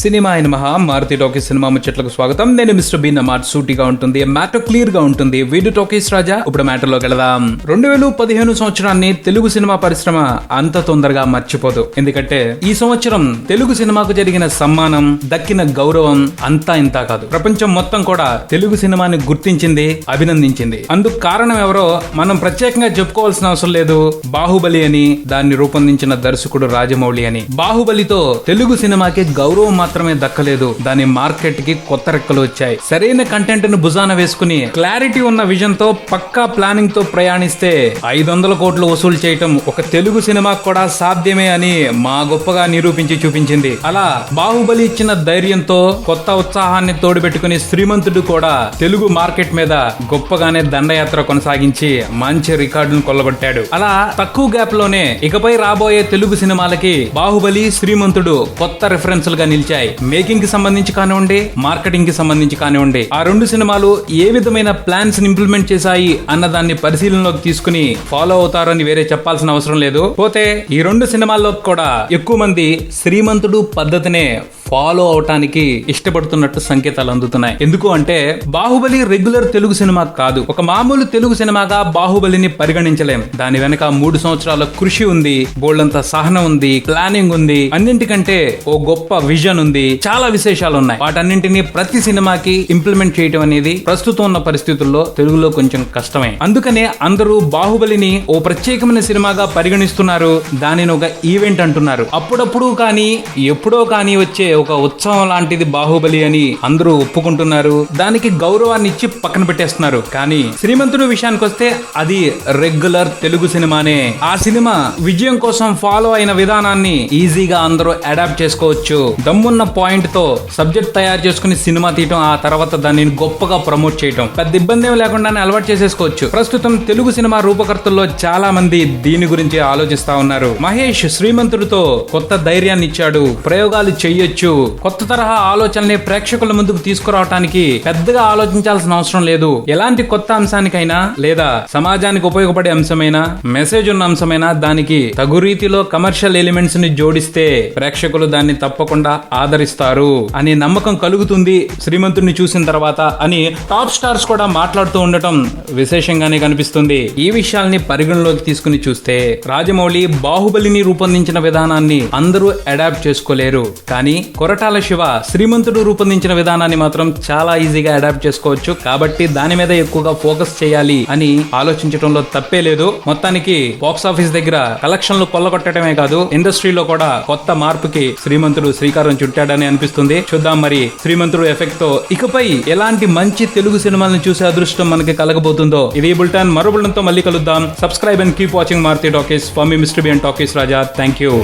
Cinema అయిన మహా Maruti talkies cinema ముచ్చట్లకు స్వాగతం. నేను మిస్టర్ బి. మాట సూటిగా ఉంటుంది, మ్యాటర్ క్లియర్ గా ఉంటుంది. వీడియో టాకీస్ రాజా. ఇప్పుడు మ్యాటర్ లోకి వెళదాం. 2015 సంవత్సరాన్ని తెలుగు సినిమా పరిశ్రమ అంత తొందరగా మర్చిపోదు. ఎందుకంటే ఈ సంవత్సరం తెలుగు సినిమాకు జరిగిన సమ్మానం, దక్కిన గౌరవం అంతా ఇంతా కాదు. ప్రపంచం మొత్తం కూడా తెలుగు సినిమాని గుర్తించింది, అభినందించింది. అందుకు కారణం ఎవరో మనం ప్రత్యేకంగా చెప్పుకోవాల్సిన అవసరం లేదు. బాహుబలి అని, దాన్ని రూపొందించిన దర్శకుడు రాజమౌళి అని. బాహుబలితో తెలుగు సినిమాకి గౌరవం మాత్రమే దక్కలేదు, దాని మార్కెట్ కి కొత్త రెక్కలు వచ్చాయి. సరైన కంటెంట్ ను భుజాన వేసుకుని క్లారిటీ ఉన్న విజన్ తో, పక్కా ప్లానింగ్ తో ప్రయాణిస్తే 500 కోట్లు వసూలు చేయటం ఒక తెలుగు సినిమా కూడా సాధ్యమే అని మా గొప్పగా నిరూపించి చూపించింది. అలా బాహుబలి ఇచ్చిన ధైర్యంతో, కొత్త ఉత్సాహాన్ని తోడుపెట్టుకుని శ్రీమంతుడు కూడా తెలుగు మార్కెట్ మీద గొప్పగానే దండయాత్ర కొనసాగించి మంచి రికార్డును కొల్లగొట్టాడు. అలా తక్కువ గ్యాప్ లోనే ఇకపై రాబోయే తెలుగు సినిమాలకి బాహుబలి, శ్రీమంతుడు కొత్త రిఫరెన్స్లుగా నిలిచాయి. మేకింగ్ కి సంబంధించి కానివ్వండి, మార్కెటింగ్ కి సంబంధించి కానివ్వండి, ఆ రెండు సినిమాలు ఏ విధమైన ప్లాన్స్ ఇంప్లిమెంట్ చేశాయి అన్న దాన్ని పరిశీలనలోకి తీసుకుని ఫాలో అవుతారని వేరే చెప్పాల్సిన అవసరం లేదు. పోతే ఈ రెండు సినిమాల్లో కూడా ఎక్కువ మంది శ్రీమంతుడు పద్ధతినే ఫాలో అవటానికి ఇష్టపడుతున్నట్టు సంకేతాలు అందుతున్నాయి. ఎందుకు అంటే బాహుబలి రెగ్యులర్ తెలుగు సినిమా కాదు. ఒక మామూలు తెలుగు సినిమాగా బాహుబలిని పరిగణించలేం. దాని వెనక 3 సంవత్సరాల కృషి ఉంది, బోల్డంత సహనం ఉంది, ప్లానింగ్ ఉంది, అన్నింటికంటే ఓ గొప్ప విజన్ ఉంది, చాలా విశేషాలు ఉన్నాయి. వాటన్నింటినీ ప్రతి సినిమాకి ఇంప్లిమెంట్ చేయడం అనేది ప్రస్తుతం ఉన్న పరిస్థితుల్లో తెలుగులో కొంచెం కష్టమే. అందుకనే అందరూ బాహుబలిని ఓ ప్రత్యేకమైన సినిమాగా పరిగణిస్తున్నారు, దానిని ఒక ఈవెంట్ అంటున్నారు. అప్పుడప్పుడు కానీ ఎప్పుడో కానీ వచ్చే ఒక ఉత్సవం లాంటిది బాహుబలి అని అందరూ ఒప్పుకుంటున్నారు, దానికి గౌరవాన్ని ఇచ్చి పక్కన పెట్టేస్తున్నారు. కానీ శ్రీమంతుడు విషయానికి వస్తే అది రెగ్యులర్ తెలుగు సినిమానే. ఆ సినిమా విజయం కోసం ఫాలో అయిన విధానాన్ని ఈజీగా అందరూ అడాప్ట్ చేసుకోవచ్చు. దమ్మున్న పాయింట్ తో సబ్జెక్ట్ తయారు చేసుకుని సినిమా తీయటం, ఆ తర్వాత దానిని గొప్పగా ప్రమోట్ చేయటం పెద్ద ఇబ్బంది ఏం లేకుండానే అలవాటు చేసేసుకోవచ్చు. ప్రస్తుతం తెలుగు సినిమా రూపకర్తల్లో చాలా మంది దీని గురించి ఆలోచిస్తా ఉన్నారు. మహేష్ శ్రీమంతుడితో కొత్త ధైర్యాన్ని ఇచ్చాడు, ప్రయోగాలు చెయ్యొచ్చు, కొత్త తరహా ఆలోచనల్ని ప్రేక్షకుల ముందుకు తీసుకురావడానికి పెద్దగా ఆలోచించాల్సిన అవసరం లేదు. ఎలాంటి కొత్త అంశానికైనా లేదా సమాజానికి ఉపయోగపడే అంశమైనా, మెసేజ్ ఉన్న అంశమైనా దానికి తగు రీతిలో కమర్షియల్ ఎలిమెంట్స్ ని జోడిస్తే ప్రేక్షకులు దాన్ని తప్పకుండా ఆదరిస్తారు అనే నమ్మకం కలుగుతుంది శ్రీమంతుడిని చూసిన తర్వాత అని టాప్ స్టార్స్ కూడా మాట్లాడుతూ ఉండటం విశేషంగానే కనిపిస్తుంది. ఈ విషయాల్ని పరిగణలోకి తీసుకుని చూస్తే రాజమౌళి బాహుబలిని రూపొందించిన విధానాన్ని అందరూ అడాప్ట్ చేసుకోలేరు, కానీ కొరటాల శివ శ్రీమంతుడు రూపొందించిన విధానాన్ని మాత్రం చాలా ఈజీగా అడాప్ట్ చేసుకోవచ్చు. కాబట్టి దాని మీద ఎక్కువగా ఫోకస్ చేయాలి అని ఆలోచించడంలో తప్పే లేదు. మొత్తానికి బాక్స్ ఆఫీస్ దగ్గర కలెక్షన్లు కొల్లగొట్టడమే కాదు, ఇండస్ట్రీలో కూడా కొత్త మార్పుకి శ్రీమంతుడు శ్రీకారం చుట్టాడని అనిపిస్తుంది. చూద్దాం మరి శ్రీమంతుడు ఎఫెక్ట్ తో ఇకపై ఎలాంటి మంచి తెలుగు సినిమాలను చూసే అదృష్టం మనకి కలగబోతుందో. ఇది బుల్టన్. మరో బుల్టన్ తో మళ్ళీ కలుద్దాం. Subscribe and keep watching Maruti talkies. For me mister B and talkies Raja. Thank you.